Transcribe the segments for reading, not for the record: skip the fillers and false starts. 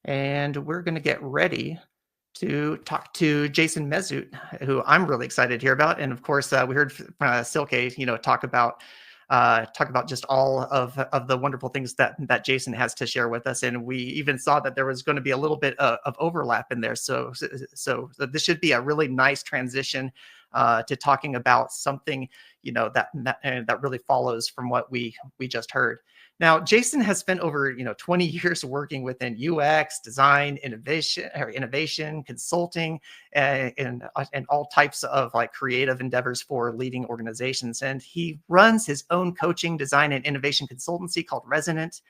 and we're going to get ready to talk to Jason MESUT, who I'm really excited to hear about. And of course, we heard Silke, talk about just all of the wonderful things that Jason has to share with us. And we even saw that there was going to be a little bit of overlap in there. So this should be a really nice transition to talking about something that really follows from what we just heard. Now, Jason has spent over 20 years working within UX, design, innovation, consulting, and all types of like creative endeavors for leading organizations. And he runs his own coaching, design, and innovation consultancy called Resonant.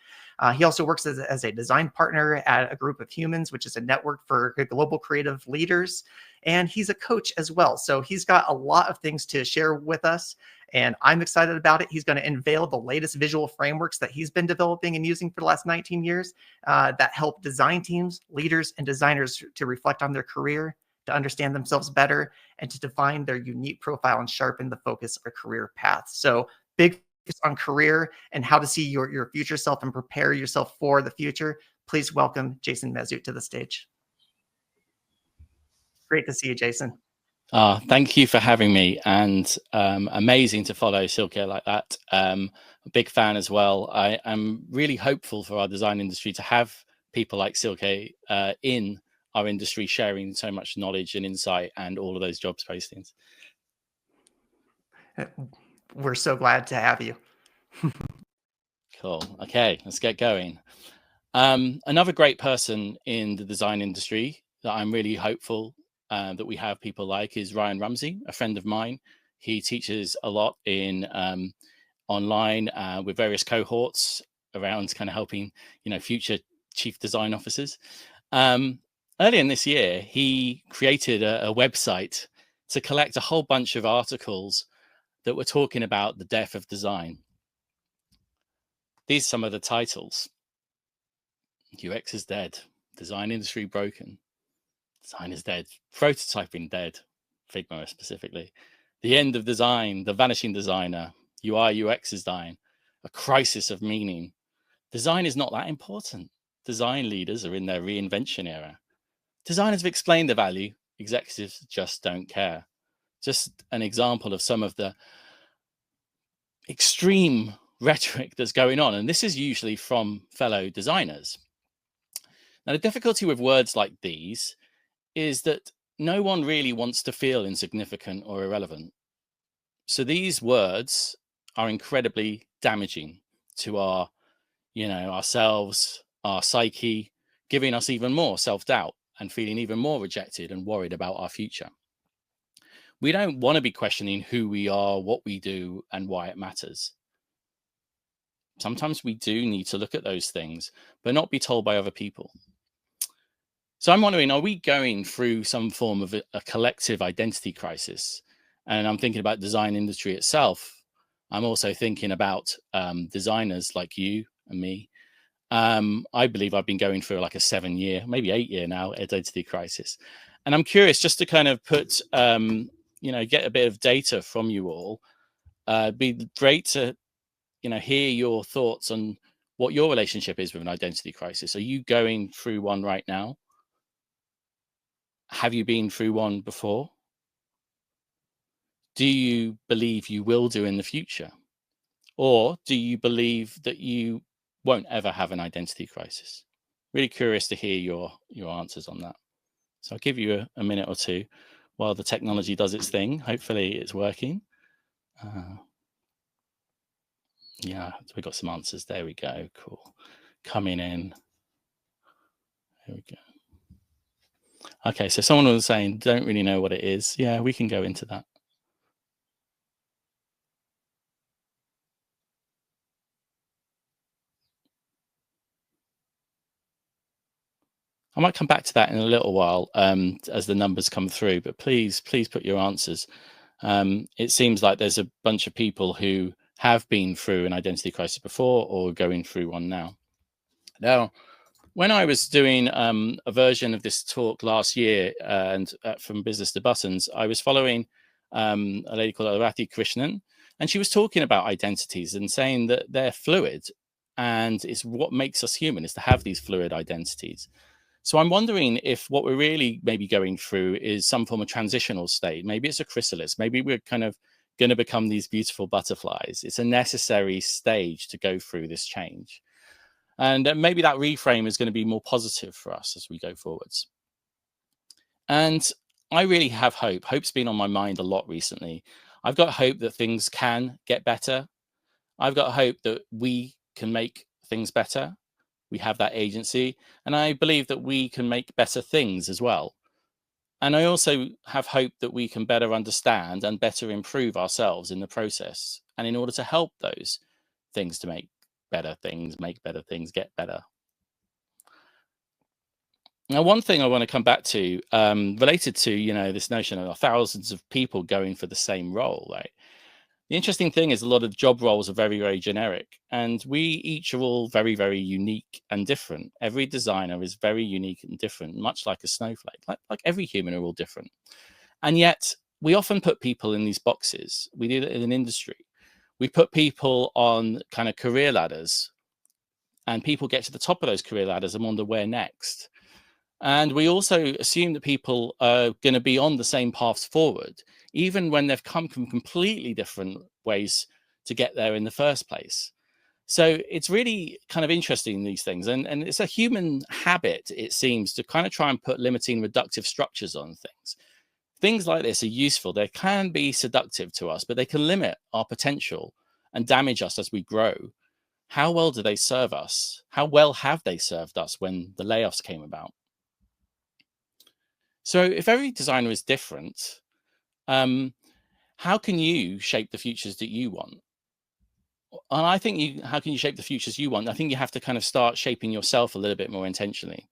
He also works as a design partner at a group of humans, which is a network for global creative leaders. And he's a coach as well. So he's got a lot of things to share with us. And I'm excited about it. He's going to unveil the latest visual frameworks that he's been developing and using for the last 19 years that help design teams, leaders, and designers to reflect on their career, to understand themselves better, and to define their unique profile and sharpen the focus of a career path. So big focus on career and how to see your future self and prepare yourself for the future. Please welcome Jason MESUT to the stage. Great to see you, Jason. Thank you for having me, and amazing to follow Silke like that. A big fan as well. I am really hopeful for our design industry to have people like Silke in our industry sharing so much knowledge and insight and all of those jobs postings. We're so glad to have you. Cool. Okay, let's get going. Another great person in the design industry that I'm really hopeful that we have people like is Ryan Rumsey, a friend of mine. He teaches a lot in online with various cohorts around kind of helping, future chief design officers. Earlier in this year, he created a website to collect a whole bunch of articles that were talking about the death of design. These are some of the titles. UX is dead. Design industry broken. Design is dead. Prototyping dead. Figma specifically. The end of design. The vanishing designer. UI UX is dying. A crisis of meaning. Design is not that important. Design leaders are in their reinvention era. Designers have explained the value. Executives just don't care. Just an example of some of the extreme rhetoric that's going on. And this is usually from fellow designers. Now, the difficulty with words like these is that no one really wants to feel insignificant or irrelevant. So these words are incredibly damaging to our, ourselves, our psyche, giving us even more self-doubt and feeling even more rejected and worried about our future. We don't want to be questioning who we are, what we do, and why it matters. Sometimes we do need to look at those things, but not be told by other people. So I'm wondering, are we going through some form of a collective identity crisis? And I'm thinking about design industry itself. I'm also thinking about designers like you and me. I believe I've been going through like a 7-year, maybe 8-year now identity crisis. And I'm curious just to kind of put, get a bit of data from you all. It'd be great to, hear your thoughts on what your relationship is with an identity crisis. Are you going through one right now? Have you been through one before? Do you believe you will do in the future? Or do you believe that you won't ever have an identity crisis? Really curious to hear your answers on that. So I'll give you a minute or two while the technology does its thing. Hopefully it's working. Yeah, we got some answers. There we go. Cool. Coming in. Here we go. Okay, so someone was saying, don't really know what it is. Yeah, we can go into that. I might come back to that in a little while as the numbers come through, but please put your answers. It seems like there's a bunch of people who have been through an identity crisis before or going through one now. Now, when I was doing a version of this talk last year and from Business to Buttons, I was following a lady called Arathi Krishnan, and she was talking about identities and saying that they're fluid, and it's what makes us human is to have these fluid identities. So I'm wondering if what we're really maybe going through is some form of transitional state. Maybe it's a chrysalis. Maybe we're kind of going to become these beautiful butterflies. It's a necessary stage to go through this change. And maybe that reframe is going to be more positive for us as we go forwards. And I really have hope. Hope's been on my mind a lot recently. I've got hope that things can get better. I've got hope that we can make things better. We have that agency. And I believe that we can make better things as well. And I also have hope that we can better understand and better improve ourselves in the process. And in order to help those things to make better things, get better. Now, one thing I want to come back to, related to, this notion of thousands of people going for the same role, right? The interesting thing is a lot of job roles are very, very generic, and we each are all very, very unique and different. Every designer is very unique and different, much like a snowflake, like every human are all different. And yet we often put people in these boxes. We do that in an industry. We put people on kind of career ladders, and people get to the top of those career ladders and wonder where next. And we also assume that people are going to be on the same paths forward, even when they've come from completely different ways to get there in the first place. So it's really kind of interesting, these things. And it's a human habit, it seems, to kind of try and put limiting reductive structures on things. Things like this are useful. They can be seductive to us, but they can limit our potential and damage us as we grow. How well do they serve us? How well have they served us when the layoffs came about? So if every designer is different, how can you shape the futures that you want? And I think how can you shape the futures you want? I think you have to kind of start shaping yourself a little bit more intentionally.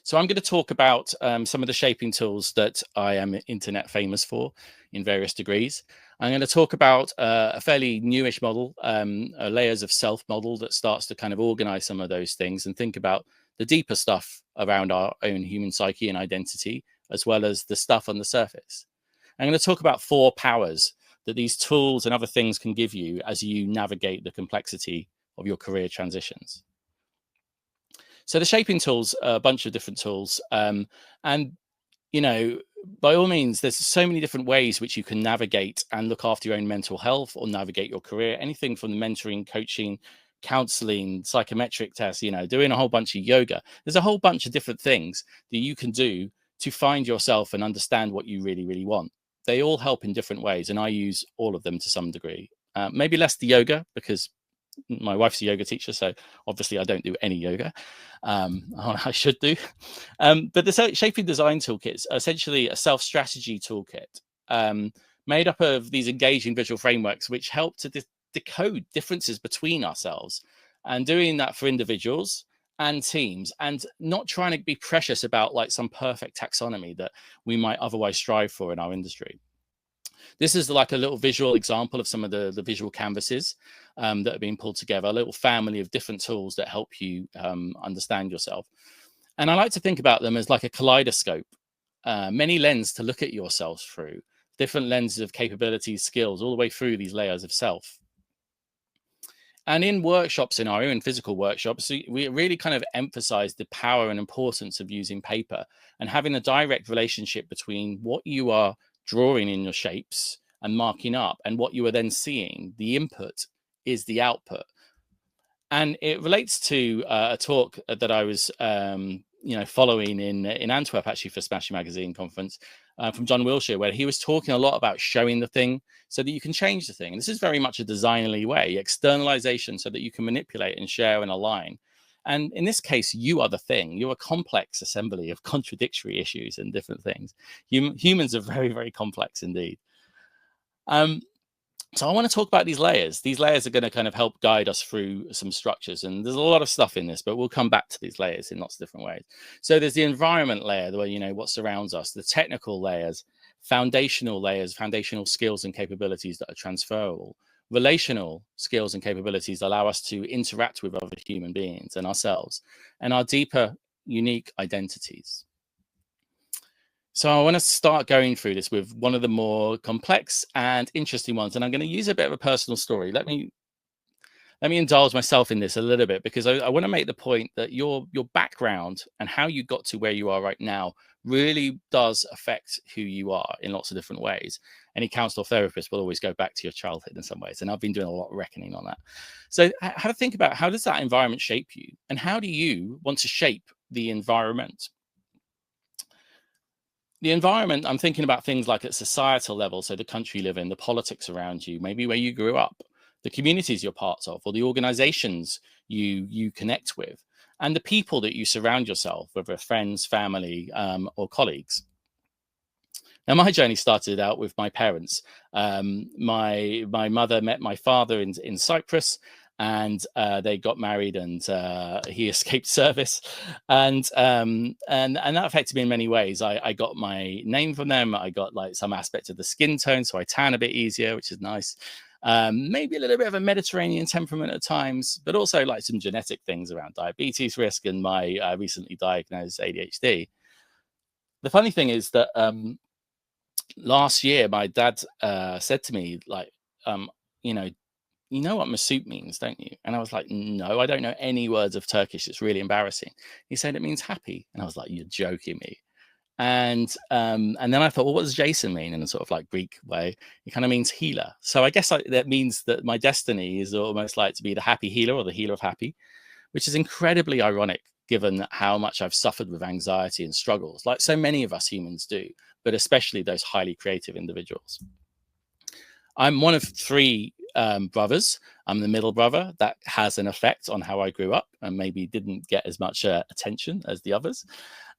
So I'm going to talk about some of the shaping tools that I am internet famous for in various degrees. I'm going to talk about a fairly newish model, a layers of self model that starts to kind of organize some of those things and think about the deeper stuff around our own human psyche and identity, as well as the stuff on the surface. I'm going to talk about 4 powers that these tools and other things can give you as you navigate the complexity of your career transitions. So the shaping tools are a bunch of different tools. And, by all means, there's so many different ways which you can navigate and look after your own mental health or navigate your career, anything from the mentoring, coaching, counseling, psychometric tests, doing a whole bunch of yoga. There's a whole bunch of different things that you can do to find yourself and understand what you really, really want. They all help in different ways, and I use all of them to some degree. Maybe less the yoga, because my wife's a yoga teacher, so obviously I don't do any yoga. I should do. But the Shaping Design Toolkit is essentially a self-strategy toolkit made up of these engaging visual frameworks which help to decode differences between ourselves, and doing that for individuals and teams, and not trying to be precious about like some perfect taxonomy that we might otherwise strive for in our industry. This is like a little visual example of some of the visual canvases that have been pulled together, a little family of different tools that help you understand yourself. And I like to think about them as like a kaleidoscope, many lenses to look at yourself through, different lenses of capabilities, skills, all the way through these layers of self. And in workshops, in our own physical workshops, we really kind of emphasize the power and importance of using paper and having a direct relationship between what you are drawing in your shapes and marking up and what you are then seeing. The input is the output. And it relates to a talk that I was following in Antwerp, actually, for Smashing Magazine conference, from John Wilshire, where he was talking a lot about showing the thing so that you can change the thing. And this is very much a designerly way, externalization, so that you can manipulate and share and align. And in this case, you are the thing. You're a complex assembly of contradictory issues and different things. Humans are very, very complex indeed. So I want to talk about these layers. These layers are going to kind of help guide us through some structures. And there's a lot of stuff in this, but we'll come back to these layers in lots of different ways. So there's the environment layer, where, what surrounds us, the technical layers, foundational skills and capabilities that are transferable. Relational skills and capabilities allow us to interact with other human beings and ourselves, and our deeper, unique identities. So I want to start going through this with one of the more complex and interesting ones. And I'm going to use a bit of a personal story. Let me let me indulge myself in this a little bit, because I want to make the point that your background and how you got to where you are right now really does affect who you are in lots of different ways. Any counselor or therapist will always go back to your childhood in some ways, and I've been doing a lot of reckoning on that. So how to think about, how does that environment shape you, and how do you want to shape the environment? The environment, I'm thinking about things like at societal level, so the country you live in, the politics around you, maybe where you grew up, the communities you're part of, or the organizations you connect with, and the people that you surround yourself, whether friends, family, or colleagues. Now, my journey started out with my parents. My mother met my father in Cyprus, and they got married, and he escaped service, and that affected me in many ways. I got my name from them. I got like some aspect of the skin tone, so I tan a bit easier, which is nice. Maybe a little bit of a Mediterranean temperament at times, but also like some genetic things around diabetes risk and my recently diagnosed ADHD. The funny thing is that last year my dad said to me, like, you know you know what MESUT means, don't you? And I was like, no, I don't know any words of Turkish. It's really embarrassing. He said it means happy, and I was like, you're joking me. And then I thought, well, what does Jason mean in a sort of like Greek way? It kind of means healer. So I guess that means that my destiny is almost like to be the happy healer, or the healer of happy, which is incredibly ironic given how much I've suffered with anxiety and struggles, like so many of us humans do, but especially those highly creative individuals. I'm one of three brothers. I'm the middle brother. That has an effect on how I grew up, and maybe didn't get as much attention as the others.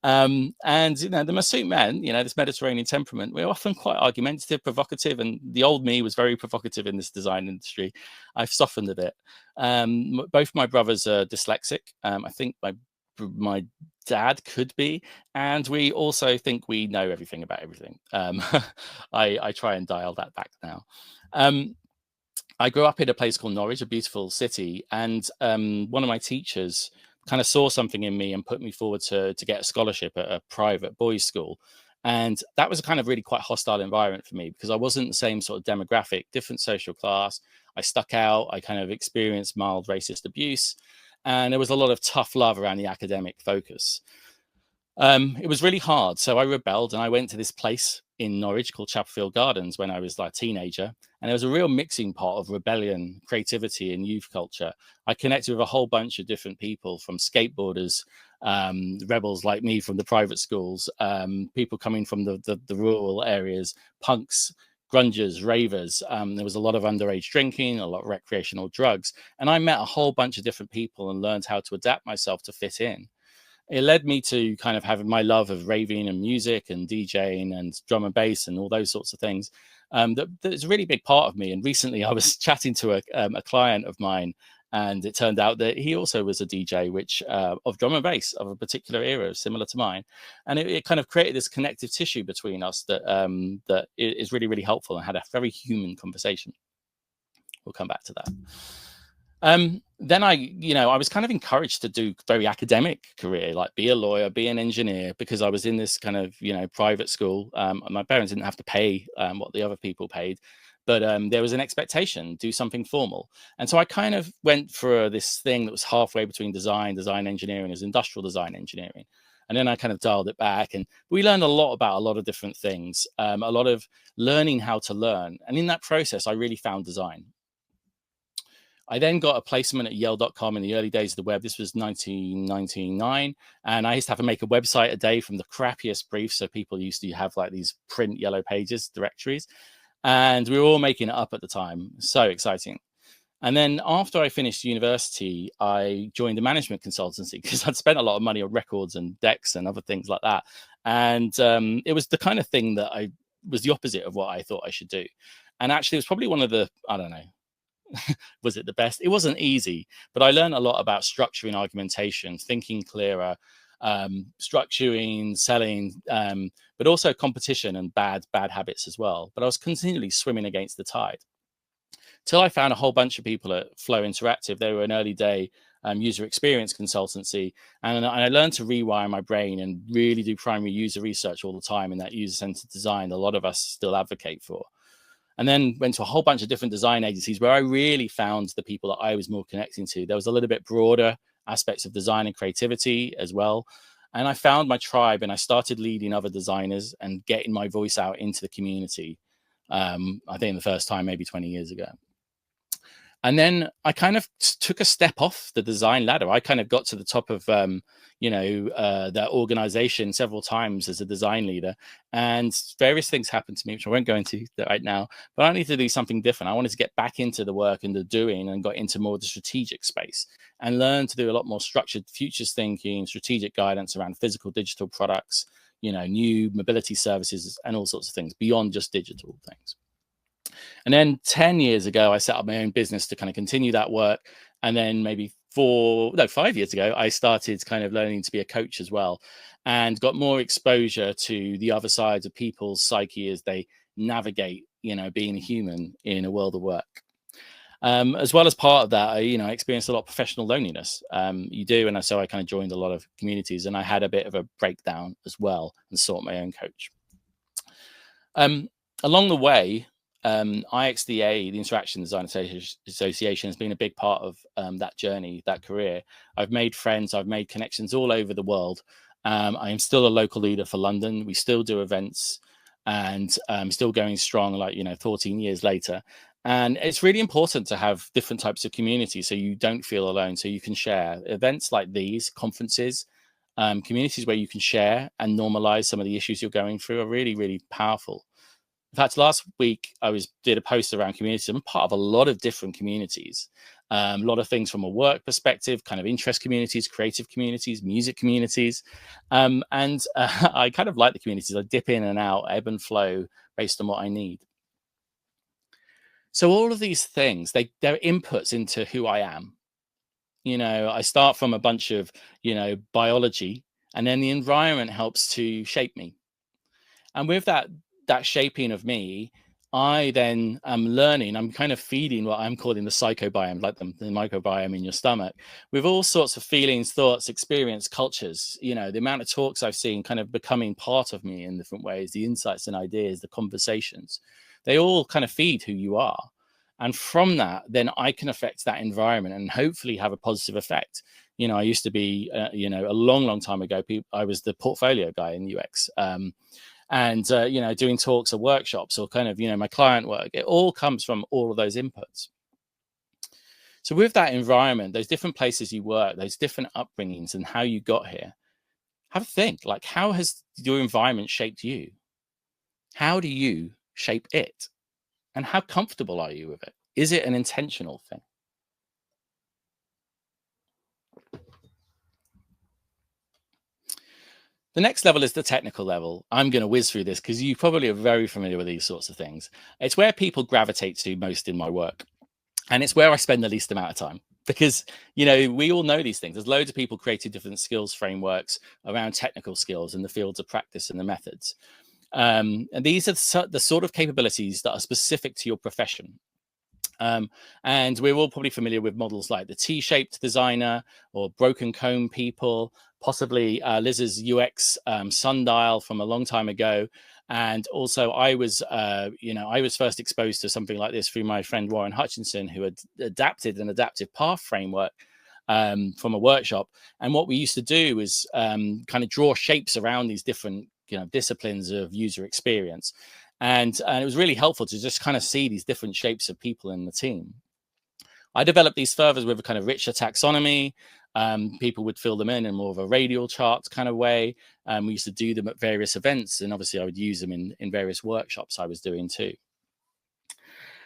And the MESUT men, this Mediterranean temperament, we're often quite argumentative, provocative, and the old me was very provocative in this design industry. I've softened a bit. Both my brothers are dyslexic. I think my dad could be, and we also think we know everything about everything. I try and dial that back now. I grew up in a place called Norwich, a beautiful city, and one of my teachers kind of saw something in me and put me forward to get a scholarship at a private boys' school. And that was a kind of really quite hostile environment for me, because I wasn't the same sort of demographic, different social class. I stuck out. I kind of experienced mild racist abuse, and there was a lot of tough love around the academic focus. It was really hard. So I rebelled, and I went to this place in Norwich called Chapelfield Gardens when I was like a teenager. And there was a real mixing pot of rebellion, creativity, and youth culture. I connected with a whole bunch of different people, from skateboarders, rebels like me from the private schools, people coming from the rural areas, punks, grungers, ravers. There was a lot of underage drinking, a lot of recreational drugs. And I met a whole bunch of different people and learned how to adapt myself to fit in. It led me to kind of having my love of raving and music and DJing and drum and bass and all those sorts of things. That's a really big part of me. And recently I was chatting to a client of mine, and it turned out that he also was a DJ, which of drum and bass of a particular era, similar to mine. And it kind of created this connective tissue between us that is really, really helpful, and had a very human conversation. We'll come back to that. Then I was kind of encouraged to do very academic career, like be a lawyer, be an engineer, because I was in this kind of, private school. My parents didn't have to pay what the other people paid, but there was an expectation, do something formal. And so I kind of went for this thing that was halfway between design engineering, as industrial design engineering. And then I kind of dialed it back, and we learned a lot about a lot of different things, a lot of learning how to learn. And in that process, I really found design. I then got a placement at Yale.com in the early days of the web. This was 1999. And I used to have to make a website a day from the crappiest briefs. So people used to have like these print yellow pages, directories. And we were all making it up at the time. So exciting. And then after I finished university, I joined a management consultancy, because I'd spent a lot of money on records and decks and other things like that. And it was the kind of thing that was the opposite of what I thought I should do. And actually, it was probably one of the, I don't know, was it the best? It wasn't easy, but I learned a lot about structuring argumentation, thinking clearer, structuring, selling, but also competition and bad habits as well. But I was continually swimming against the tide, till I found a whole bunch of people at Flow Interactive. They were an early day user experience consultancy, and I learned to rewire my brain and really do primary user research all the time, in that user-centered design a lot of us still advocate for. and then went to a whole bunch of different design agencies where I really found the people that I was more connecting to. There was a little bit broader aspects of design and creativity as well. And I found my tribe, and I started leading other designers and getting my voice out into the community. I think the first time maybe 20 years ago. And then I kind of took a step off the design ladder. I kind of got to the top of, that organization several times as a design leader, and various things happened to me, which I won't go into right now, but I need to do something different. I wanted to get back into the work and the doing, and got into more of the strategic space and learn to do a lot more structured futures thinking, strategic guidance around physical, digital products, new mobility services, and all sorts of things beyond just digital things. And then 10 years ago, I set up my own business to kind of continue that work. And then maybe 5 years ago, I started kind of learning to be a coach as well, and got more exposure to the other sides of people's psyche as they navigate, being a human in a world of work. As well as part of that, I experienced a lot of professional loneliness. You do. And so I kind of joined a lot of communities, and I had a bit of a breakdown as well and sought my own coach. Along the way, IXDA, the Interaction Design Association, has been a big part of that journey, that career. I've made friends, I've made connections all over the world. I am still a local leader for London. We still do events, and still going strong, 14 years later. And it's really important to have different types of communities so you don't feel alone, so you can share. Events like these, conferences, communities where you can share and normalize some of the issues you're going through are really, really powerful. In fact, last week I did a post around communities. I'm part of a lot of different communities, a lot of things from a work perspective, kind of interest communities, creative communities, music communities. I kind of like the communities. I dip in and out, ebb and flow based on what I need. So all of these things, they're inputs into who I am. I start from a bunch of, biology, and then the environment helps to shape me. And with that shaping of me, I then am learning, I'm kind of feeding what I'm calling the psychobiome, like the microbiome in your stomach, with all sorts of feelings, thoughts, experience, cultures. The amount of talks I've seen kind of becoming part of me in different ways, the insights and ideas, the conversations, they all kind of feed who you are. And from that, then I can affect that environment and hopefully have a positive effect. I used to be, a long time ago, I was the portfolio guy in UX. Doing talks or workshops or kind of, my client work, it all comes from all of those inputs. So with that environment, those different places you work, those different upbringings and how you got here, have a think, like, how has your environment shaped you? How do you shape it? And how comfortable are you with it? Is it an intentional thing? The next level is the technical level. I'm going to whiz through this because you probably are very familiar with these sorts of things. It's where people gravitate to most in my work. And it's where I spend the least amount of time because, we all know these things. There's loads of people creating different skills frameworks around technical skills in the fields of practice and the methods. And these are the sort of capabilities that are specific to your profession. And we're all probably familiar with models like the T-shaped designer or broken cone people, possibly Liz's UX sundial from a long time ago. And also I was first exposed to something like this through my friend Warren Hutchinson, who had adapted an adaptive path framework from a workshop. And what we used to do is kind of draw shapes around these different disciplines of user experience. And it was really helpful to just kind of see these different shapes of people in the team. I developed these further with a kind of richer taxonomy. People would fill them in more of a radial chart kind of way. We used to do them at various events, and obviously I would use them in various workshops I was doing too.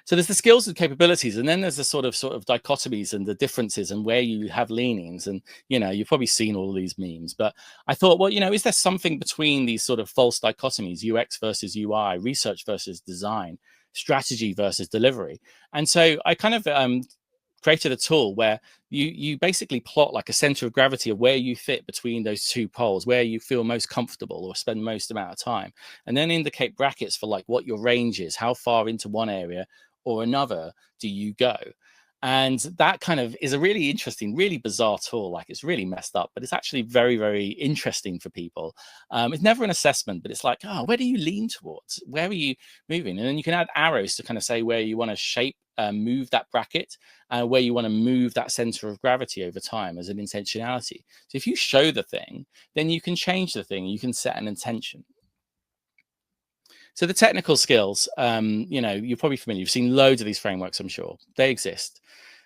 So there's the skills and capabilities, and then there's the sort of dichotomies and the differences and where you have leanings. And, you've probably seen all of these memes, but I thought, well, is there something between these sort of false dichotomies, UX versus UI, research versus design, strategy versus delivery? And so I kind of created a tool where you basically plot like a center of gravity of where you fit between those two poles, where you feel most comfortable or spend most amount of time, and then indicate brackets for like what your range is, how far into one area or another do you go. And that kind of is a really interesting, really bizarre tool. Like, it's really messed up, but it's actually very, very interesting for people. It's never an assessment, but it's like, oh, where do you lean towards? Where are you moving? And then you can add arrows to kind of say where you want to shape, move that bracket, where you want to move that center of gravity over time as an intentionality. So if you show the thing, then you can change the thing. You can set an intention. So the technical skills, you're probably familiar. You've seen loads of these frameworks, I'm sure. They exist.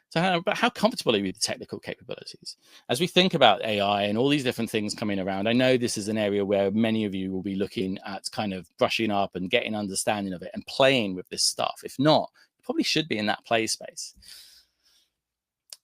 So but how comfortable are you with the technical capabilities? As we think about AI and all these different things coming around, I know this is an area where many of you will be looking at kind of brushing up and getting understanding of it and playing with this stuff. If not, you probably should be in that play space.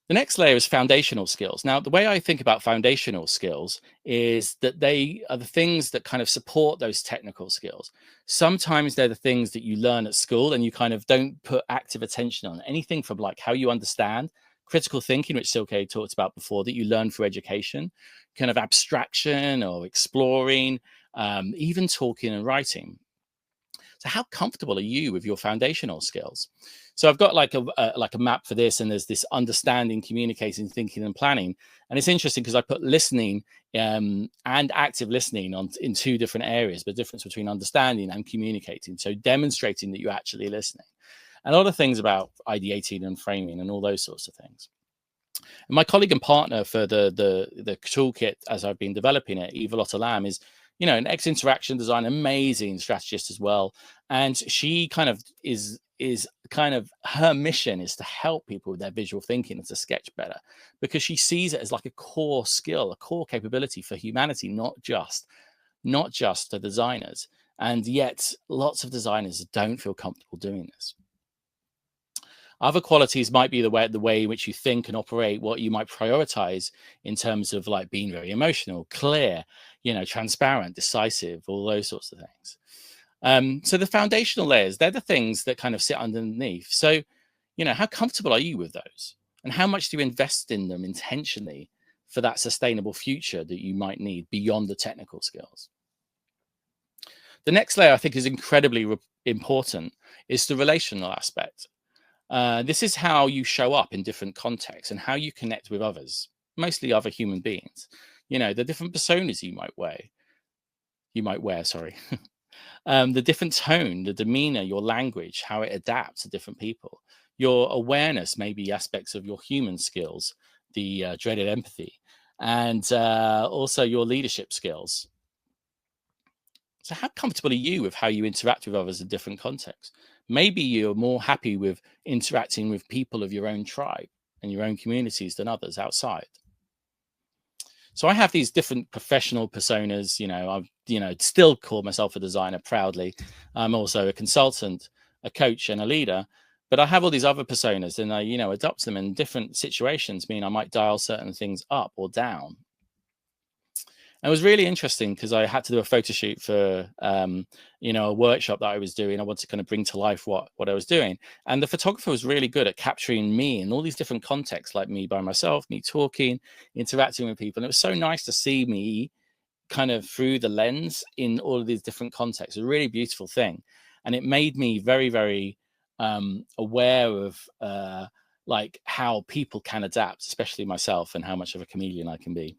The next layer is foundational skills. Now, the way I think about foundational skills is that they are the things that kind of support those technical skills. Sometimes they're the things that you learn at school and you kind of don't put active attention on. Anything from like how you understand, critical thinking, which Silke talked about before, that you learn through education, kind of abstraction or exploring, even talking and writing. So how comfortable are you with your foundational skills? So I've got like a map for this, and there's this understanding, communicating, thinking, and planning. And it's interesting because I put listening and active listening in two different areas, but the difference between understanding and communicating. So demonstrating that you're actually listening. And a lot of things about ideating and framing and all those sorts of things. And my colleague and partner for the toolkit as I've been developing it, Eva Lotta Lamb, is an ex-interaction design, amazing strategist as well. And she kind of is kind of, her mission is to help people with their visual thinking and to sketch better, because she sees it as like a core skill, a core capability for humanity, not just the designers. And yet lots of designers don't feel comfortable doing this. Other qualities might be the way in which you think and operate, what you might prioritize in terms of like being very emotional, clear, transparent, decisive, all those sorts of things. So the foundational layers, they're the things that kind of sit underneath. So, how comfortable are you with those? And how much do you invest in them intentionally for that sustainable future that you might need beyond the technical skills? The next layer I think is incredibly important, is the relational aspect. This is how you show up in different contexts and how you connect with others, mostly other human beings. The different personas you might wear, the different tone, the demeanor, your language, how it adapts to different people, your awareness, maybe aspects of your human skills, the dreaded empathy, and also your leadership skills. So how comfortable are you with how you interact with others in different contexts? Maybe you're more happy with interacting with people of your own tribe and your own communities than others outside. So I have these different professional personas. I still call myself a designer proudly. I'm also a consultant, a coach, and a leader. But I have all these other personas, and I, adopt them in different situations. I might dial certain things up or down. And it was really interesting because I had to do a photo shoot for, a workshop that I was doing. I wanted to kind of bring to life what I was doing. And the photographer was really good at capturing me in all these different contexts, like me by myself, me talking, interacting with people. And it was so nice to see me kind of through the lens in all of these different contexts. A really beautiful thing. And it made me very, very aware of like how people can adapt, especially myself, and how much of a chameleon I can be.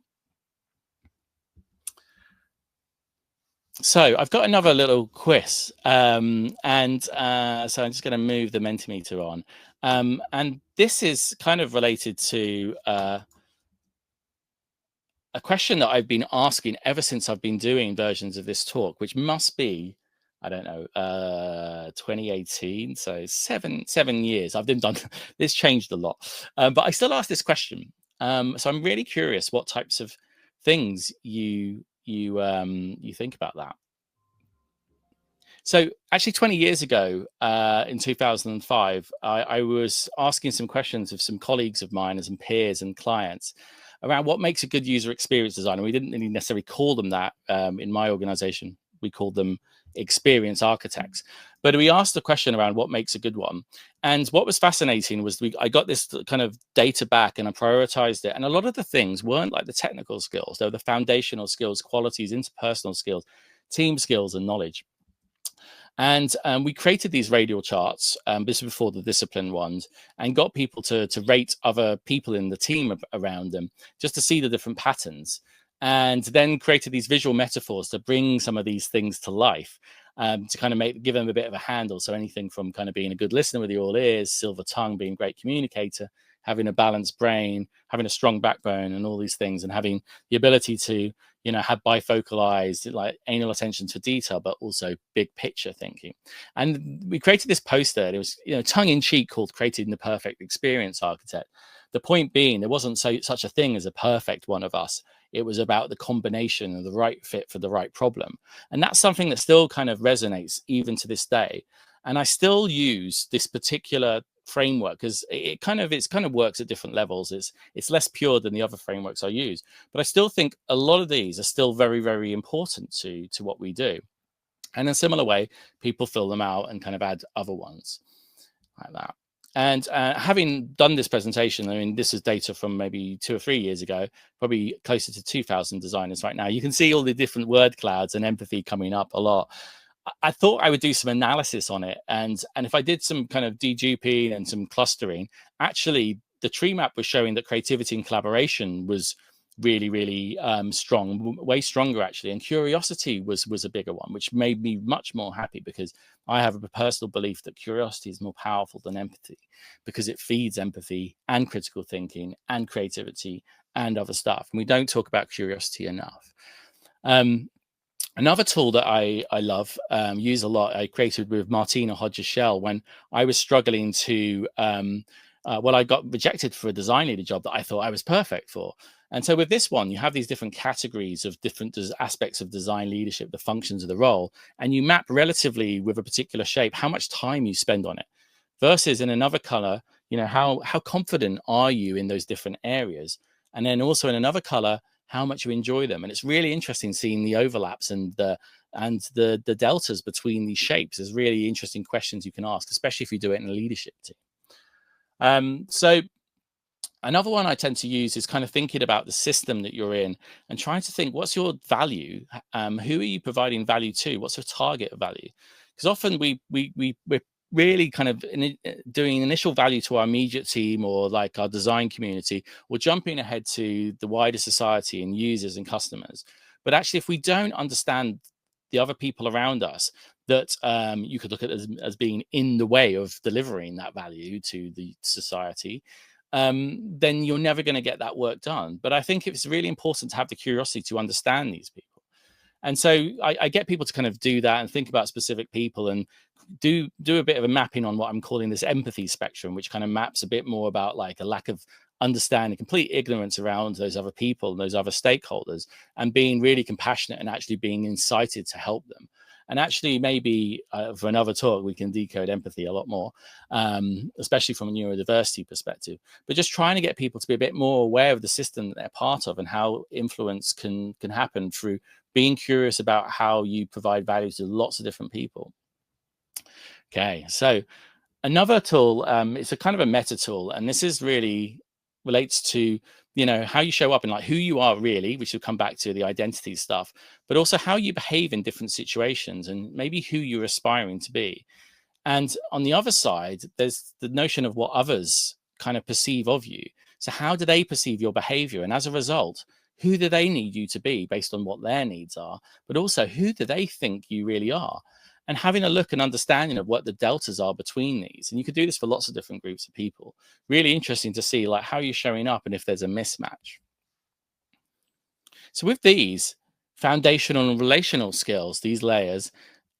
So I've got another little quiz, so I'm just going to move the Mentimeter on, and this is kind of related to a question that I've been asking ever since I've been doing versions of this talk, which must be, I don't know, 2018, so seven years. I've done this, changed a lot, but I still ask this question. So I'm really curious what types of things you think about that. So actually 20 years ago, in 2005, I was asking some questions of some colleagues of mine and some peers and clients around what makes a good user experience designer. We didn't really necessarily call them that in my organization. We called them experience architects. But we asked the question around what makes a good one. And what was fascinating was I got this kind of data back and I prioritized it. And a lot of the things weren't like the technical skills. They were the foundational skills, qualities, interpersonal skills, team skills, and knowledge. And we created these radial charts, this was before the discipline ones, and got people to rate other people in the team around them just to see the different patterns. And then created these visual metaphors to bring some of these things to life, to kind of give them a bit of a handle. So anything from kind of being a good listener with your all ears, silver tongue, being a great communicator, having a balanced brain, having a strong backbone, and all these things, and having the ability to have bifocal eyes, like anal attention to detail, but also big picture thinking. And we created this poster. It was, tongue in cheek, called "Creating the Perfect Experience Architect." The point being, there wasn't such a thing as a perfect one of us. It was about the combination of the right fit for the right problem. And that's something that still kind of resonates even to this day. And I still use this particular framework because it kind of works at different levels. It's less pure than the other frameworks I use, but I still think a lot of these are still very, very important to what we do. And in a similar way, people fill them out and kind of add other ones like that. And having done this presentation, I mean, this is data from maybe 2 or 3 years ago, probably closer to 2,000 designers right now. You can see all the different word clouds and empathy coming up a lot. I thought I would do some analysis on it. And if I did some kind of deduping and some clustering, actually the tree map was showing that creativity and collaboration was really, really strong, way stronger actually. And curiosity was a bigger one, which made me much more happy, because I have a personal belief that curiosity is more powerful than empathy, because it feeds empathy and critical thinking and creativity and other stuff. And we don't talk about curiosity enough. Another tool that I love, use a lot, I created with Martina Hodges-Shell when I was struggling to, I got rejected for a design leader job that I thought I was perfect for. And so with this one, you have these different categories of different aspects of design leadership, the functions of the role, and you map relatively with a particular shape how much time you spend on it, versus in another color, how confident are you in those different areas? And then also in another color, how much you enjoy them. And it's really interesting seeing the overlaps and the deltas between these shapes. There's really interesting questions you can ask, especially if you do it in a leadership team. So another one I tend to use is kind of thinking about the system that you're in and trying to think, what's your value? Who are you providing value to? What's your target value? Because often we're really kind of doing initial value to our immediate team or like our design community, or jumping ahead to the wider society and users and customers. But actually, if we don't understand the other people around us, that you could look at as being in the way of delivering that value to the society, then you're never going to get that work done. But I think it's really important to have the curiosity to understand these people. And so I get people to kind of do that and think about specific people and do a bit of a mapping on what I'm calling this empathy spectrum, which kind of maps a bit more about like a lack of understanding, complete ignorance around those other people and those other stakeholders, and being really compassionate and actually being incited to help them. And actually, maybe for another talk, we can decode empathy a lot more, especially from a neurodiversity perspective. But just trying to get people to be a bit more aware of the system that they're part of and how influence can happen through being curious about how you provide value to lots of different people. Okay, so another tool, it's a kind of a meta tool, and this is really relates to how you show up and like who you are really, which will come back to the identity stuff, but also how you behave in different situations and maybe who you're aspiring to be. And on the other side, there's the notion of what others kind of perceive of you. So how do they perceive your behavior? And as a result, who do they need you to be based on what their needs are? But also, who do they think you really are? And having a look and understanding of what the deltas are between these. And you could do this for lots of different groups of people. Really interesting to see like how you're showing up and if there's a mismatch. So with these foundational and relational skills, these layers,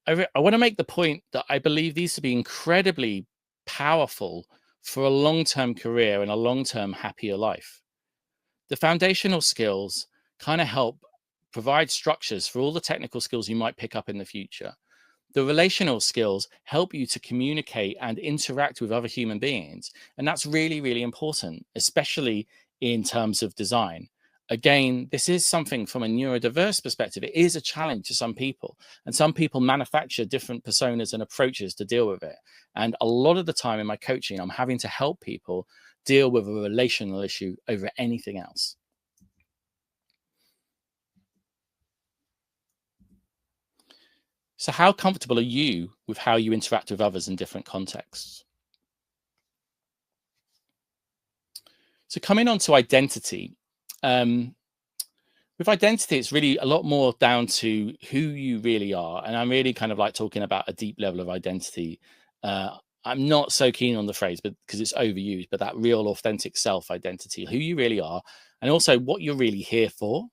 I want to make the point that I believe these to be incredibly powerful for a long-term career and a long-term happier life. The foundational skills kind of help provide structures for all the technical skills you might pick up in the future. The relational skills help you to communicate and interact with other human beings. And that's really, really important, especially in terms of design. Again, this is something from a neurodiverse perspective. It is a challenge to some people, and some people manufacture different personas and approaches to deal with it. And a lot of the time in my coaching, I'm having to help people deal with a relational issue over anything else. So how comfortable are you with how you interact with others in different contexts? So coming on to identity, with identity, it's really a lot more down to who you really are. And I'm really kind of like talking about a deep level of identity. I'm not so keen on the phrase, but because it's overused, but that real authentic self identity, who you really are, and also what you're really here for.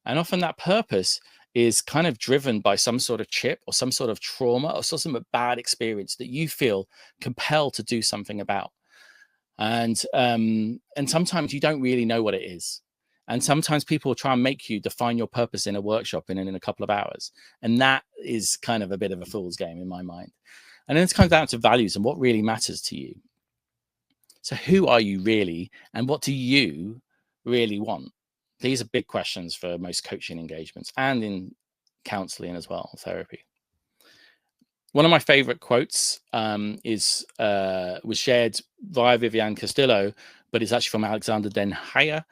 And often that purpose is kind of driven by some sort of chip or some sort of trauma or some sort of bad experience that you feel compelled to do something about. And sometimes you don't really know what it is. And sometimes people try and make you define your purpose in a workshop in a couple of hours. And that is kind of a bit of a fool's game in my mind. And then it comes down to values and what really matters to you. So who are you really? And what do you really want? These are big questions for most coaching engagements and in counseling as well, therapy. One of my favorite quotes was shared via Vivian Castillo, but it's actually from Alexander Den Heyer.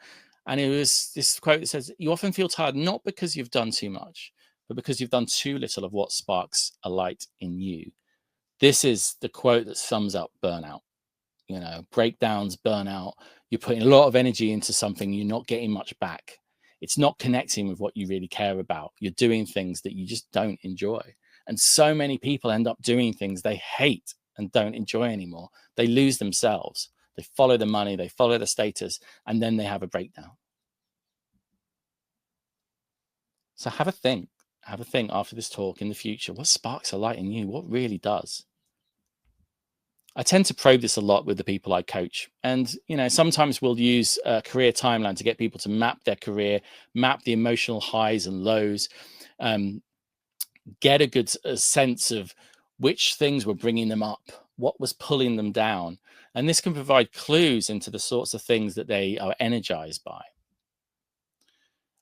And it was this quote that says, "You often feel tired not because you've done too much, but because you've done too little of what sparks a light in you." This is the quote that sums up burnout. You know, breakdowns, burnout. You're putting a lot of energy into something, you're not getting much back. It's not connecting with what you really care about. You're doing things that you just don't enjoy. And so many people end up doing things they hate and don't enjoy anymore. They lose themselves. They follow the money, they follow the status, and then they have a breakdown. So have a think. Have a think after this talk in the future. What sparks a light in you? What really does? I tend to probe this a lot with the people I coach. And, you know, sometimes we'll use a career timeline to get people to map their career, map the emotional highs and lows, get a good sense of which things were bringing them up, what was pulling them down. And this can provide clues into the sorts of things that they are energized by.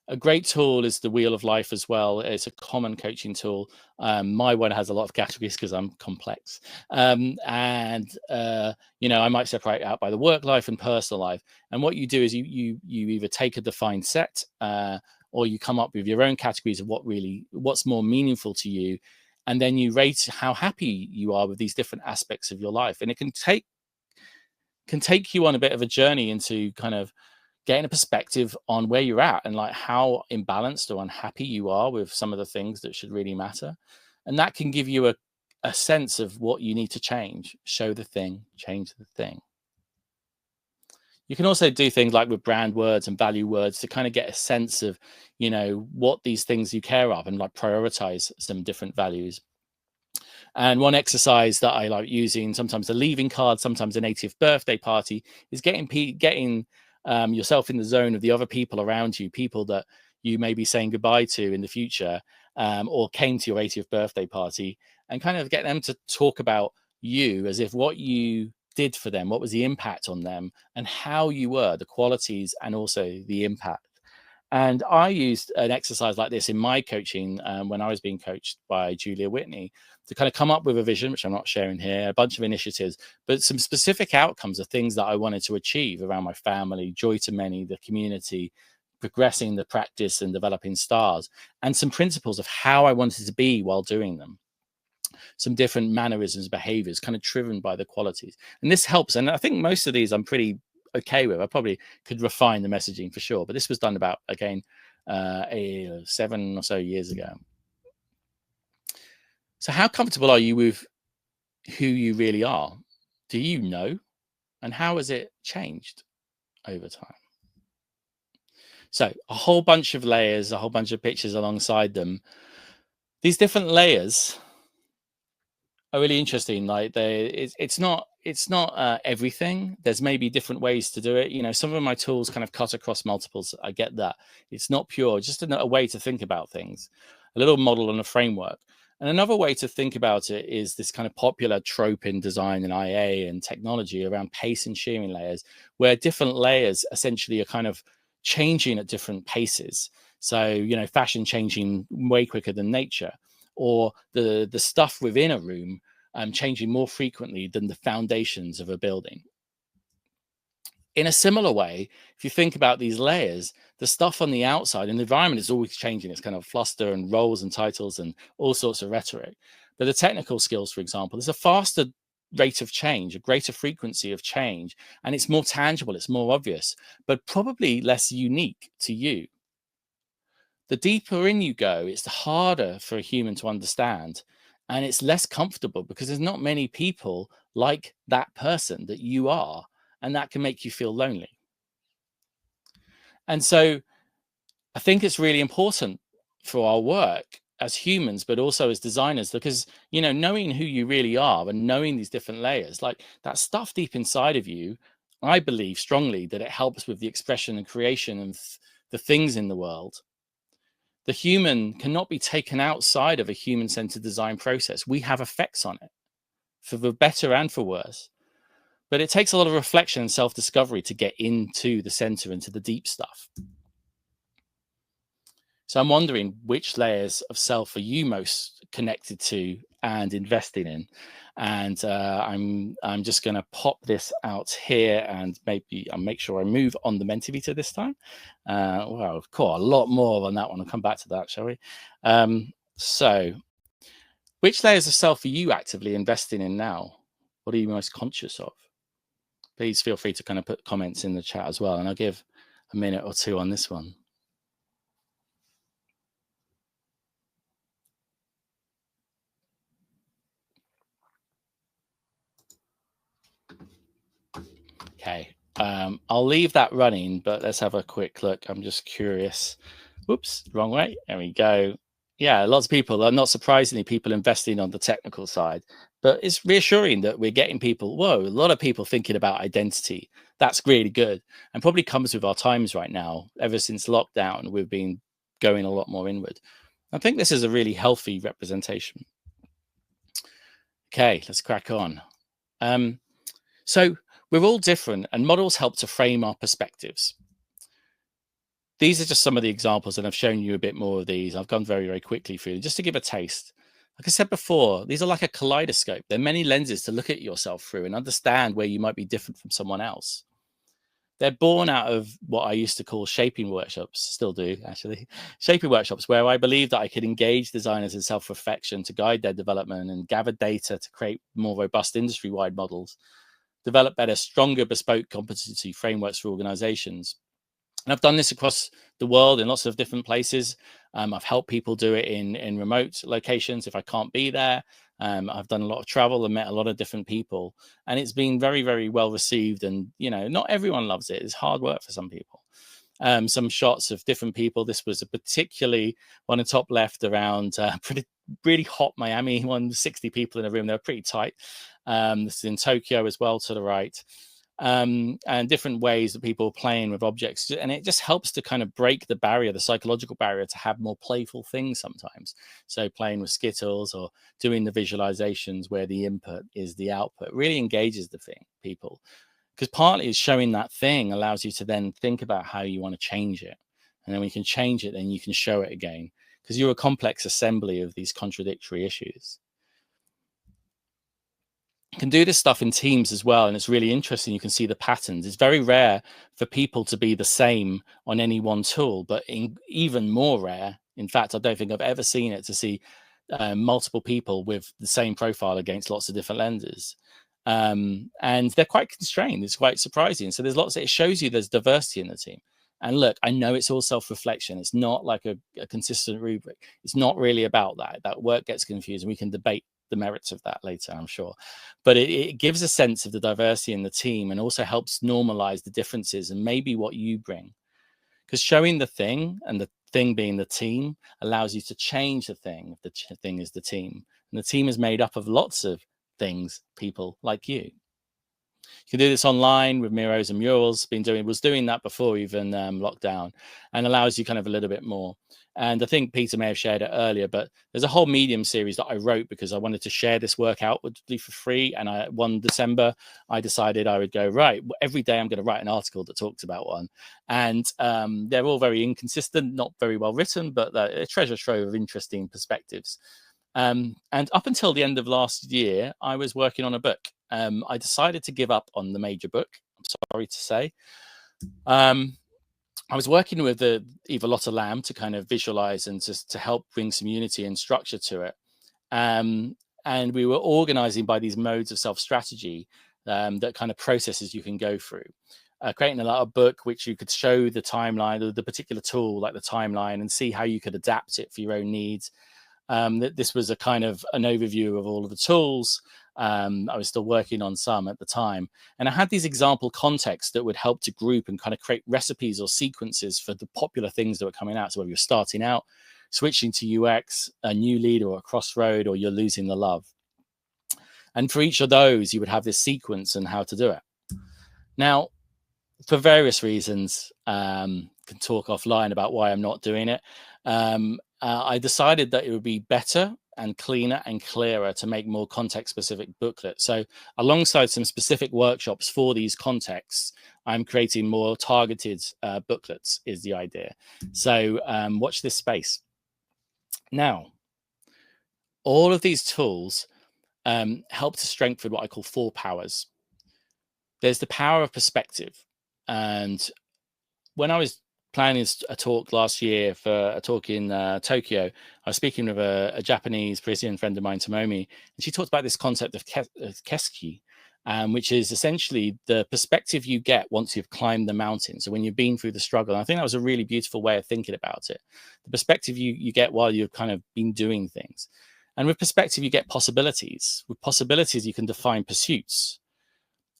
A great tool is the Wheel of Life as well. It's a common coaching tool. My one has a lot of categories because I'm complex. You know, I might separate out by the work life and personal life. And what you do is you either take a defined set or you come up with your own categories of what's more meaningful to you. And then you rate how happy you are with these different aspects of your life. And it can take you on a bit of a journey into kind of getting a perspective on where you're at and like how imbalanced or unhappy you are with some of the things that should really matter. And that can give you a sense of what you need to change. Show the thing, change the thing. You can also do things like with brand words and value words to kind of get a sense of, you know, what these things you care of and like prioritize some different values. And one exercise that I like using, sometimes a leaving card, sometimes an 80th birthday party, is getting yourself in the zone of the other people around you, people that you may be saying goodbye to in the future, or came to your 80th birthday party, and kind of get them to talk about you as if what you did for them, what was the impact on them, and how you were, the qualities and also the impact. And I used an exercise like this in my coaching when I was being coached by Julia Whitney to kind of come up with a vision, which I'm not sharing here, a bunch of initiatives, but some specific outcomes of things that I wanted to achieve around my family, joy to many, the community, progressing the practice and developing stars, and some principles of how I wanted to be while doing them. Some different mannerisms, behaviors, kind of driven by the qualities. And this helps. And I think most of these I'm pretty okay with. I probably could refine the messaging for sure, but this was done about, again, 7 or so years ago. So how comfortable are you with who you really are? Do you know? And how has it changed over time? So a whole bunch of layers, a whole bunch of pictures alongside them. These different layers are really interesting. Like it's not everything. There's maybe different ways to do it. You know, some of my tools kind of cut across multiples. I get that. It's not pure, just a way to think about things, a little model and a framework. And another way to think about it is this kind of popular trope in design and IA and technology around pace and shearing layers, where different layers essentially are kind of changing at different paces. So, you know, fashion changing way quicker than nature, or the stuff within a room changing more frequently than the foundations of a building. In a similar way, if you think about these layers, the stuff on the outside and the environment is always changing. It's kind of fluster and roles and titles and all sorts of rhetoric. But the technical skills, for example, there's a faster rate of change, a greater frequency of change, and it's more tangible, it's more obvious, but probably less unique to you. The deeper in you go, it's harder for a human to understand, and it's less comfortable because there's not many people like that person that you are, and that can make you feel lonely. And so I think it's really important for our work as humans, but also as designers, because, you know, knowing who you really are and knowing these different layers, like that stuff deep inside of you, I believe strongly that it helps with the expression and creation of the things in the world. The human cannot be taken outside of a human-centered design process. We have effects on it, for the better and for worse. But it takes a lot of reflection and self-discovery to get into the center, into the deep stuff. So I'm wondering, which layers of self are you most connected to and investing in? And I'm just going to pop this out here, and maybe I'll make sure I move on the Mentivita this time. Well, of course, a lot more on that one. I'll come back to that, shall we? So which layers of self are you actively investing in now? What are you most conscious of? Please feel free to kind of put comments in the chat as well, and I'll give a minute or two on this one. Okay, I'll leave that running, but let's have a quick look. I'm just curious. Whoops, wrong way. There we go. Yeah, lots of people, not surprisingly, people investing on the technical side, but it's reassuring that we're getting people, a lot of people thinking about identity. That's really good, and probably comes with our times right now. Ever since lockdown, we've been going a lot more inward. I think this is a really healthy representation. Okay, let's crack on. So we're all different, and models help to frame our perspectives. These are just some of the examples, and I've shown you a bit more of these. I've gone very, very quickly through them just to give a taste. Like I said before, these are like a kaleidoscope. There are many lenses to look at yourself through and understand where you might be different from someone else. They're born out of what I used to call shaping workshops, still do actually, shaping workshops, where I believed that I could engage designers in self-reflection to guide their development and gather data to create more robust industry-wide models, develop better, stronger, bespoke competency frameworks for organizations. And I've done this across the world in lots of different places. I've helped people do it in remote locations if I can't be there. I've done a lot of travel and met a lot of different people, and it's been very, very well received. And, you know, not everyone loves it. It's hard work for some people. Some shots of different people. This was a particularly one on the top left around really hot Miami, 60 people in a room. They were pretty tight. This is in Tokyo as well to the right. And different ways that people are playing with objects. And it just helps to kind of break the barrier, the psychological barrier, to have more playful things sometimes. So playing with Skittles or doing the visualizations where the input is the output really engages the people. Because partly is showing that thing allows you to then think about how you want to change it. And then when you can change it, then you can show it again. Because you're a complex assembly of these contradictory issues. You can do this stuff in teams as well, and it's really interesting. You can see the patterns. It's very rare for people to be the same on any one tool, but even more rare, in fact, I don't think I've ever seen it, to see multiple people with the same profile against lots of different lenses. And they're quite constrained. It's quite surprising. So there's lots, it shows you there's diversity in the team. And look, I know it's all self-reflection. It's not like a consistent rubric. It's not really about that. That work gets confused, and we can debate the merits of that later, I'm sure. But it gives a sense of the diversity in the team, and also helps normalize the differences and maybe what you bring. Because showing the thing, and the thing being the team, allows you to change the thing. The thing is the team. And the team is made up of lots of things, people like you. You can do this online with Miros and murals. Was doing that before even lockdown, and allows you kind of a little bit more. And I think Peter may have shared it earlier, but there's a whole Medium series that I wrote because I wanted to share this work outwardly for free. And one December, I decided I would go, right, every day I'm going to write an article that talks about one. And they're all very inconsistent, not very well written, but a treasure trove of interesting perspectives. And up until the end of last year, I was working on a book. I decided to give up on the major book. I'm sorry to say. I was working with Eva Lotta Lamb to kind of visualize and to help bring some unity and structure to it. And we were organizing by these modes of self-strategy that kind of processes you can go through. Creating a book which you could show the timeline or the particular tool, like the timeline, and see how you could adapt it for your own needs. This was a kind of an overview of all of the tools. I was still working on some at the time. And I had these example contexts that would help to group and kind of create recipes or sequences for the popular things that were coming out. So whether you're starting out, switching to UX, a new leader or a crossroad, or you're losing the love. And for each of those, you would have this sequence and how to do it. Now, for various reasons, can talk offline about why I'm not doing it. I decided that it would be better and cleaner and clearer to make more context-specific booklets. So alongside some specific workshops for these contexts, I'm creating more targeted booklets is the idea. So watch this space. Now, all of these tools help to strengthen what I call 4 powers. There's the power of perspective. And when I was planning a talk last year for a talk in Tokyo, I was speaking with a Japanese Parisian friend of mine, Tomomi, and she talked about this concept of keski, which is essentially the perspective you get once you've climbed the mountain. So when you've been through the struggle, and I think that was a really beautiful way of thinking about it. The perspective you get while you've kind of been doing things. And with perspective, you get possibilities. With possibilities, you can define pursuits.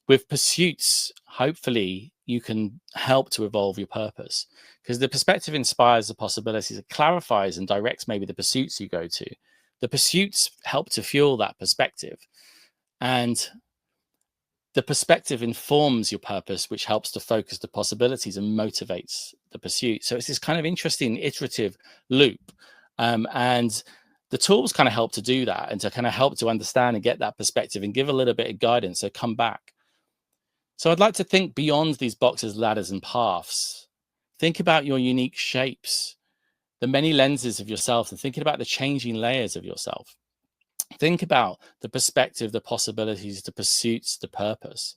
With pursuits, hopefully, you can help to evolve your purpose, because the perspective inspires the possibilities. It clarifies and directs maybe the pursuits you go to. The pursuits help to fuel that perspective. And the perspective informs your purpose, which helps to focus the possibilities and motivates the pursuit. So it's this kind of interesting iterative loop. And the tools kind of help to do that and to kind of help to understand and get that perspective and give a little bit of guidance. So come back. So I'd like to think beyond these boxes, ladders, and paths. Think about your unique shapes, the many lenses of yourself, and thinking about the changing layers of yourself. Think about the perspective, the possibilities, the pursuits, the purpose.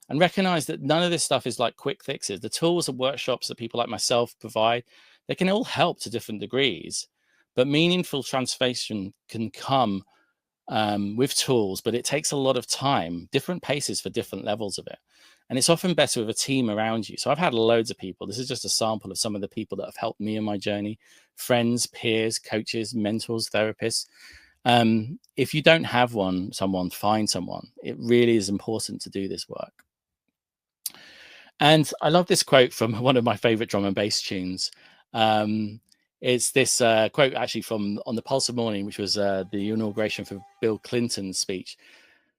And recognize that none of this stuff is like quick fixes. The tools and workshops that people like myself provide, they can all help to different degrees, but meaningful transformation can come with tools, but it takes a lot of time, different paces for different levels of it. And it's often better with a team around you. So I've had loads of people. This is just a sample of some of the people that have helped me in my journey: friends, peers, coaches, mentors, therapists. If you don't have someone, find someone. It really is important to do this work. And I love this quote from one of my favorite drum and bass tunes. It's this quote actually from On the Pulse of Morning, which was the inauguration for Bill Clinton's speech.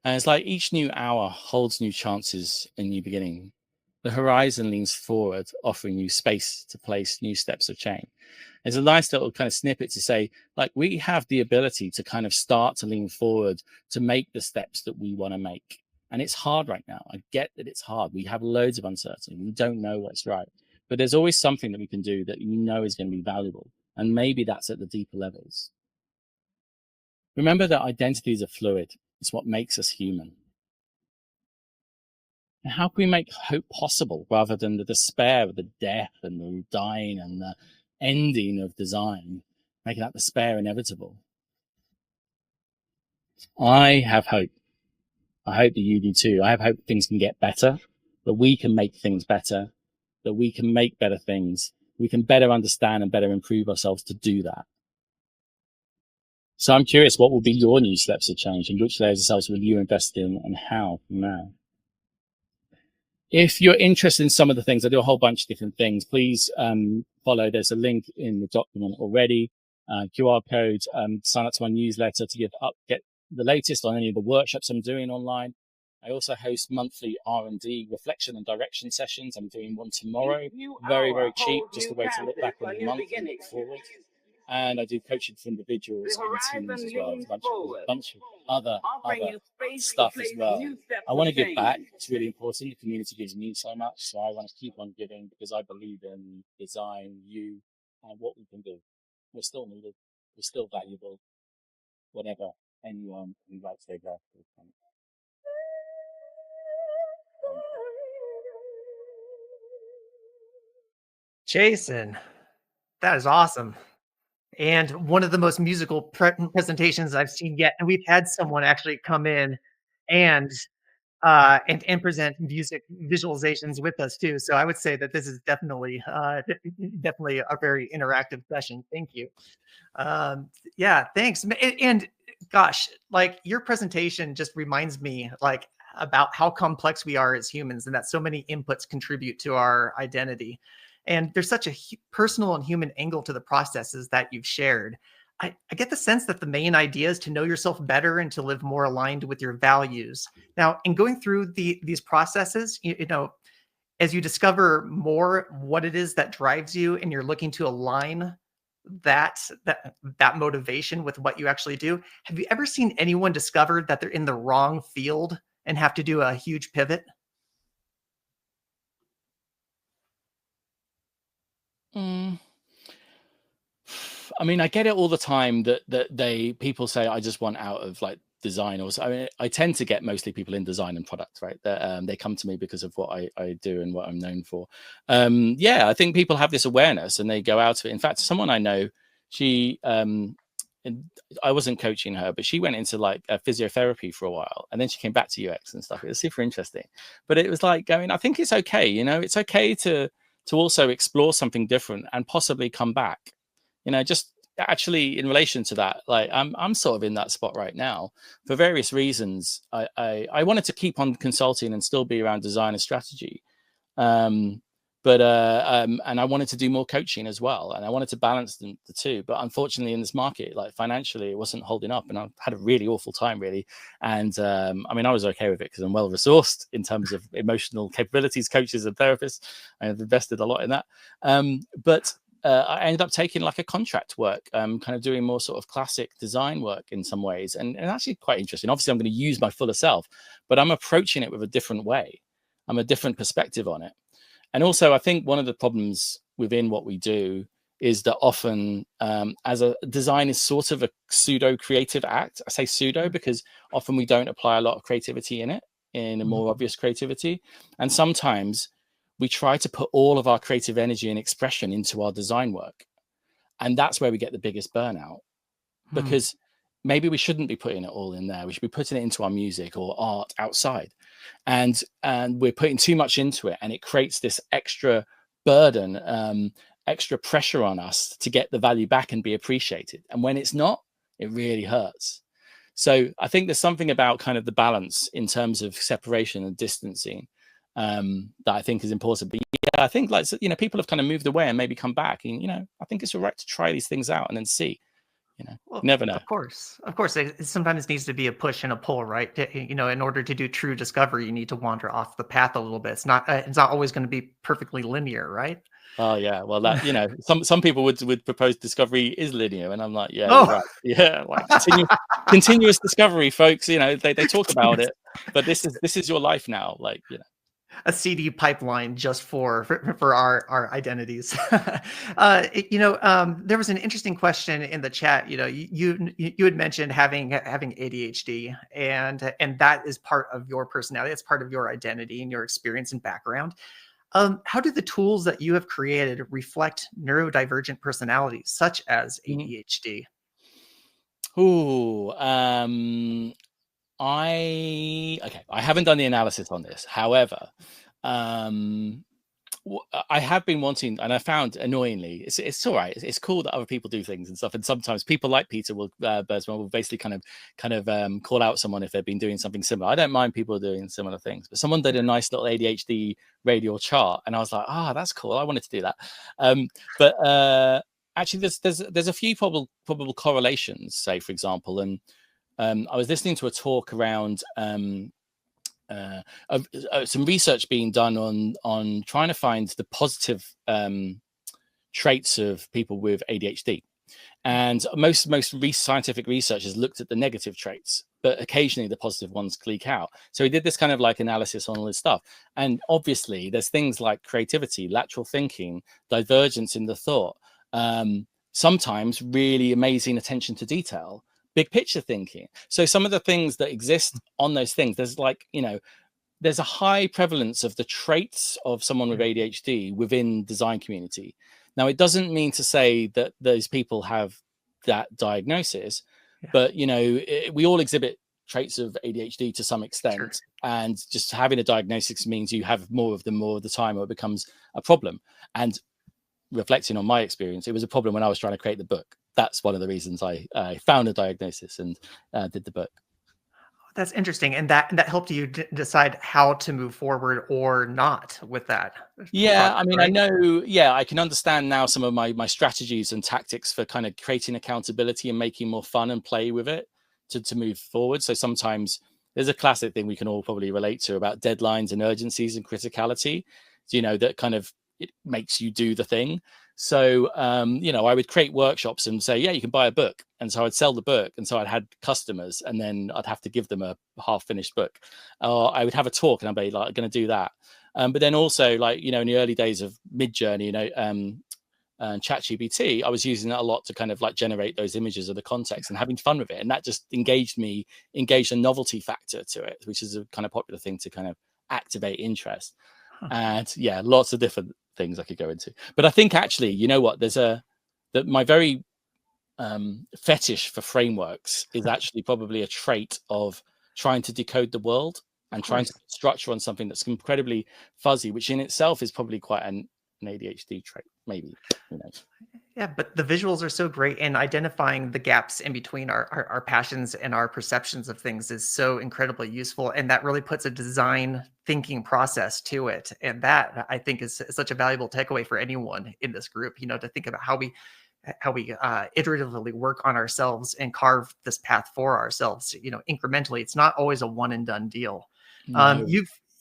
And it's like each new hour holds new chances and new beginning. The horizon leans forward, offering you space to place new steps of change. It's a nice little kind of snippet to say, like, we have the ability to kind of start to lean forward to make the steps that we want to make. And it's hard right now. I get that it's hard. We have loads of uncertainty. We don't know what's right. But there's always something that we can do that we know is going to be valuable. And maybe that's at the deeper levels. Remember that identities are fluid. It's what makes us human. And how can we make hope possible rather than the despair of the death and the dying and the ending of design, making that despair inevitable? I have hope. I hope that you do too. I have hope things can get better, that we can make things better, that we can make better things. We can better understand and better improve ourselves to do that. So I'm curious, what will be your new steps of change, and which layers of selves will you invest in and how from now? If you're interested in some of the things, I do a whole bunch of different things. Please follow. There's a link in the document already. QR code. Sign up to my newsletter to get the latest on any of the workshops I'm doing online. I also host monthly R&D reflection and direction sessions. I'm doing one tomorrow. Very, very cheap. Just a way to look back on the month and look forward. And I do coaching for individuals and teams as well. A bunch of other stuff as well. I want to give back. It's really important. The community gives me so much, so I want to keep on giving because I believe in design, you, and what we can do. We're still needed. We're still valuable. Whatever anyone would like to go. Jason, that is awesome. And one of the most musical presentations I've seen yet. And we've had someone actually come in and and present music visualizations with us too. So I would say that this is definitely definitely a very interactive session. Thank you. Yeah, thanks. And gosh, like your presentation just reminds me like about how complex we are as humans and that so many inputs contribute to our identity. And there's such a personal and human angle to the processes that you've shared. I get the sense that the main idea is to know yourself better and to live more aligned with your values. Now, in going through these processes, you know, as you discover more what it is that drives you and you're looking to align that motivation with what you actually do, have you ever seen anyone discover that they're in the wrong field and have to do a huge pivot? Mm. I mean, I get it all the time that people say, I just want out of like design, or so. I mean, I tend to get mostly people in design and product, right? That they come to me because of what I do and what I'm known for. Yeah, I think people have this awareness and they go out to it. In fact, someone I know, she and I wasn't coaching her, but she went into like physiotherapy for a while, and then she came back to UX and stuff. It was super interesting, but it was like going, I think it's okay, you know, it's okay to also explore something different and possibly come back, you know. Just actually in relation to that, like I'm sort of in that spot right now for various reasons. I wanted to keep on consulting and still be around design and strategy, um and I wanted to do more coaching as well, and I wanted to balance the two, but unfortunately in this market, like financially, it wasn't holding up, and I had a really awful time, really. And I mean, I was okay with it because I'm well resourced in terms of emotional capabilities, coaches and therapists. I have invested a lot in that, but I ended up taking like a contract work, kind of doing more sort of classic design work in some ways, and actually quite interesting. Obviously, I'm going to use my fuller self, but I'm approaching it with a different way. I'm a different perspective on it. And also, I think one of the problems within what we do is that often, as a design is sort of a pseudo creative act. I say pseudo because often we don't apply a lot of creativity in it, in a more obvious creativity. And sometimes we try to put all of our creative energy and expression into our design work. And that's where we get the biggest burnout, Hmm. because maybe we shouldn't be putting it all in there. We should be putting it into our music or art outside. And we're putting too much into it, and it creates this extra burden, extra pressure on us to get the value back and be appreciated. And when it's not, it really hurts. So I think there's something about kind of the balance in terms of separation and distancing, that I think is important. But yeah, I think, like, you know, people have kind of moved away and maybe come back, and, you know, I think it's all right to try these things out and then see, you know, Well, you never know. of course, it sometimes needs to be a push and a pull, right? You know, in order to do true discovery, you need to wander off the path a little bit. It's not always going to be perfectly linear, right? Oh yeah, well, that, you know, some people would propose discovery is linear, and I'm like, yeah, you're Oh, right. Yeah, like continuous discovery, folks. You know, they talk about it, but this is your life now. Like, you know. a CD pipeline just for our identities. You know, there was an interesting question in the chat. You know, you had mentioned having ADHD, and that is part of your personality. It's part of your identity and your experience and background. How do the tools that you have created reflect neurodivergent personalities, such as Mhm. ADHD? Ooh, I haven't done the analysis on this. However, um, I have been wanting, and I found annoyingly, it's all right. It's cool that other people do things and stuff. And sometimes people like Peter will Bergsman will basically kind of call out someone if they've been doing something similar. I don't mind people doing similar things, but someone did a nice little ADHD radial chart, and I was like, that's cool. I wanted to do that. But actually, there's a few probable correlations. Say, for example, and I was listening to a talk around some research being done on trying to find the positive traits of people with ADHD. And most scientific research has looked at the negative traits, but occasionally the positive ones leak out. So he did this kind of like analysis on all this stuff. And obviously there's things like creativity, lateral thinking, divergence in the thought, sometimes really amazing attention to detail, big picture thinking. So some of the things that exist on those things, there's like, you know, there's a high prevalence of the traits of someone with ADHD within design community. Now, it doesn't mean to say that those people have that diagnosis, Yeah. but we all exhibit traits of ADHD to some Sure. extent, and just having a diagnosis means you have more of them more of the time, or it becomes a problem. And reflecting on my experience, it was a problem when I was trying to create the book. That's one of the reasons I found a diagnosis and did the book. That's interesting, and that helped you decide how to move forward or not with that Yeah, I project, mean, I right? know, yeah, I can understand now some of my strategies and tactics for kind of creating accountability and making more fun and play with it to move forward. So sometimes there's a classic thing we can all probably relate to about deadlines and urgencies and criticality, that kind of it makes you do the thing. So I would create workshops and say, yeah, you can buy a book. And so I'd sell the book. And so I'd had customers, and then I'd have to give them a half finished book. Or I would have a talk and I'd be like, going to do that. But then also, like, in the early days of Midjourney, and ChatGPT, I was using that a lot to kind of like generate those images of the context and having fun with it. And that just engaged a novelty factor to it, which is a kind of popular thing to kind of activate interest. Huh. And yeah, lots of different things I could go into. But I think actually, that my very fetish for frameworks is actually probably a trait of trying to decode the world Of and trying to course. put structure on something that's incredibly fuzzy, which in itself is probably quite an ADHD trait, maybe. Who knows? Yeah, but the visuals are so great, and identifying the gaps in between our passions and our perceptions of things is so incredibly useful, and that really puts a design thinking process to it. And that, I think, is such a valuable takeaway for anyone in this group, to think about how we iteratively work on ourselves and carve this path for ourselves, incrementally. It's not always a one and done deal. No.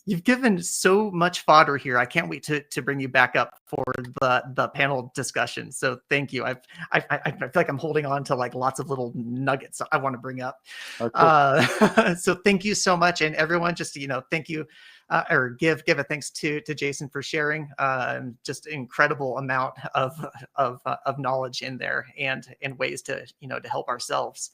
You've given so much fodder here. I can't wait to bring you back up for the panel discussion. So thank you. I feel like I'm holding on to like lots of little nuggets I want to bring up. Oh, cool. So thank you so much, and everyone, just thank you, or give a thanks to Jason for sharing. Just incredible amount of knowledge in there, and ways to to help ourselves.